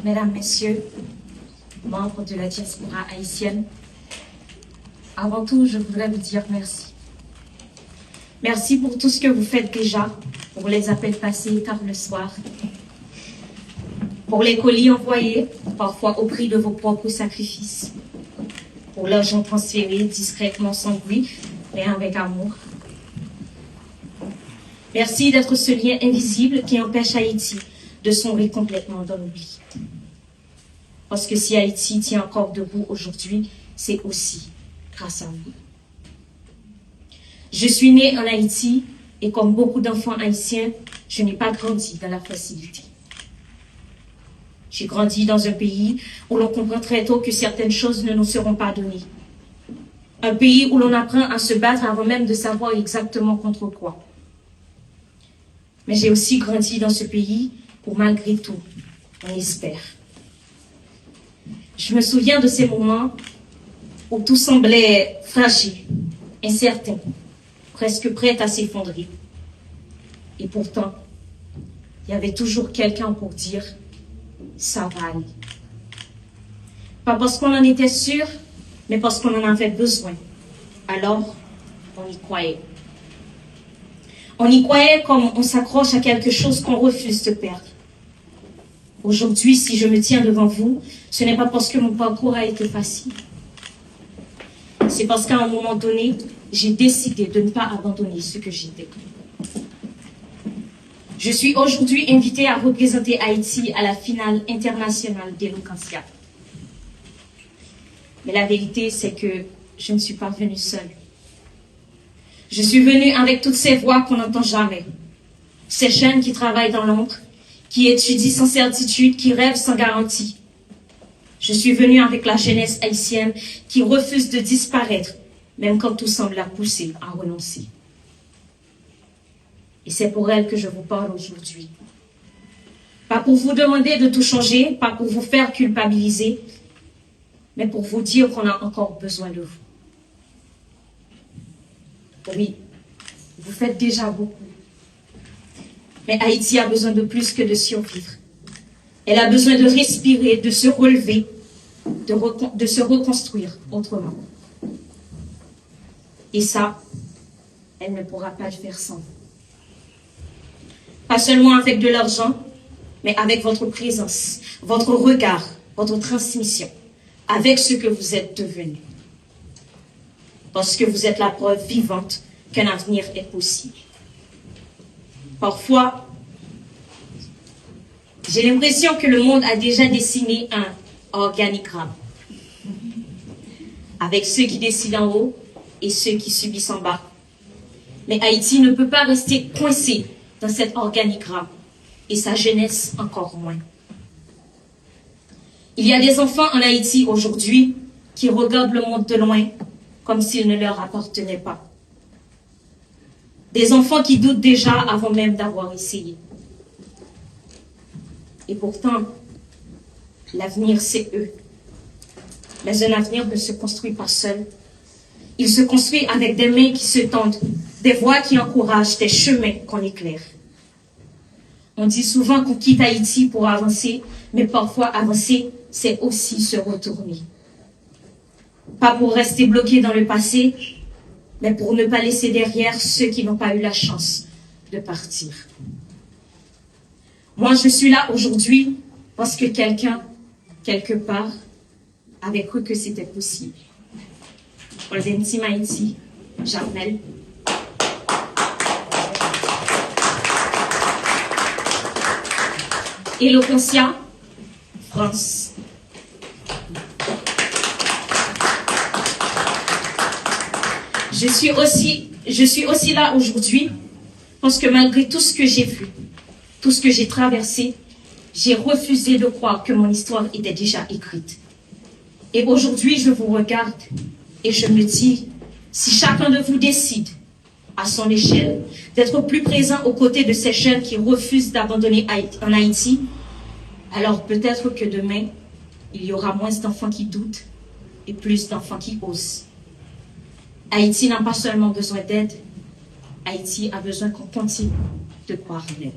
Mesdames, Messieurs, membres de la diaspora haïtienne, avant tout, je voudrais vous dire merci. Merci pour tout ce que vous faites déjà, pour les appels passés tard le soir, pour les colis envoyés, parfois au prix de vos propres sacrifices, pour l'argent transféré discrètement sans bruit, mais avec amour. Merci d'être ce lien invisible qui empêche Haïti de sombrer complètement dans l'oubli. Parce que si Haïti tient encore debout aujourd'hui, c'est aussi grâce à vous. Je suis née en Haïti et comme beaucoup d'enfants haïtiens, je n'ai pas grandi dans la facilité. J'ai grandi dans un pays où l'on comprend très tôt que certaines choses ne nous seront pas données. Un pays où l'on apprend à se battre avant même de savoir exactement contre quoi. Mais j'ai aussi grandi dans ce pays où malgré tout, on espère. Je me souviens de ces moments où tout semblait fragile, incertain, presque prêt à s'effondrer. Et pourtant, il y avait toujours quelqu'un pour dire « ça va aller ». Pas parce qu'on en était sûr, mais parce qu'on en avait besoin. Alors, on y croyait. On y croyait comme on s'accroche à quelque chose qu'on refuse de perdre. Aujourd'hui, si je me tiens devant vous, ce n'est pas parce que mon parcours a été facile. C'est parce qu'à un moment donné, j'ai décidé de ne pas abandonner ce que j'étais. Je suis aujourd'hui invitée à représenter Haïti à la finale internationale d'Eloquentia. Mais la vérité, c'est que je ne suis pas venue seule. Je suis venue avec toutes ces voix qu'on n'entend jamais. Ces jeunes qui travaillent dans l'ombre, qui étudient sans certitude, qui rêvent sans garantie. Je suis venue avec la jeunesse haïtienne qui refuse de disparaître, même quand tout semble la pousser à renoncer. Et c'est pour elle que je vous parle aujourd'hui. Pas pour vous demander de tout changer, pas pour vous faire culpabiliser, mais pour vous dire qu'on a encore besoin de vous. Oui, vous faites déjà beaucoup. Mais Haïti a besoin de plus que de survivre. Elle a besoin de respirer, de se relever, de se reconstruire autrement. Et ça, elle ne pourra pas le faire sans vous. Pas seulement avec de l'argent, mais avec votre présence, votre regard, votre transmission, avec ce que vous êtes devenu. Parce que vous êtes la preuve vivante qu'un avenir est possible. Parfois, j'ai l'impression que le monde a déjà dessiné un organigramme, avec ceux qui décident en haut et ceux qui subissent en bas. Mais Haïti ne peut pas rester coincé dans cet organigramme, et sa jeunesse encore moins. Il y a des enfants en Haïti aujourd'hui qui regardent le monde de loin comme s'il ne leur appartenait pas. Des enfants qui doutent déjà avant même d'avoir essayé. Et pourtant, l'avenir, c'est eux. Mais un avenir ne se construit pas seul. Il se construit avec des mains qui se tendent, des voix qui encouragent, des chemins qu'on éclaire. On dit souvent qu'on quitte Haïti pour avancer, mais parfois avancer, c'est aussi se retourner. Pas pour rester bloqué dans le passé, mais pour ne pas laisser derrière ceux qui n'ont pas eu la chance de partir. Moi, je suis là aujourd'hui parce que quelqu'un, quelque part, avait cru que c'était possible. Pour les intimes Haïti, Jarmel. Eloquentia, France. Je suis aussi là aujourd'hui parce que malgré tout ce que j'ai vu, tout ce que j'ai traversé, j'ai refusé de croire que mon histoire était déjà écrite. Et aujourd'hui, je vous regarde et je me dis, si chacun de vous décide, à son échelle, d'être plus présent aux côtés de ces jeunes qui refusent d'abandonner en Haïti, alors peut-être que demain, il y aura moins d'enfants qui doutent, et plus d'enfants qui osent. Haïti n'a pas seulement besoin d'aide, Haïti a besoin qu'on continue de croire en elle.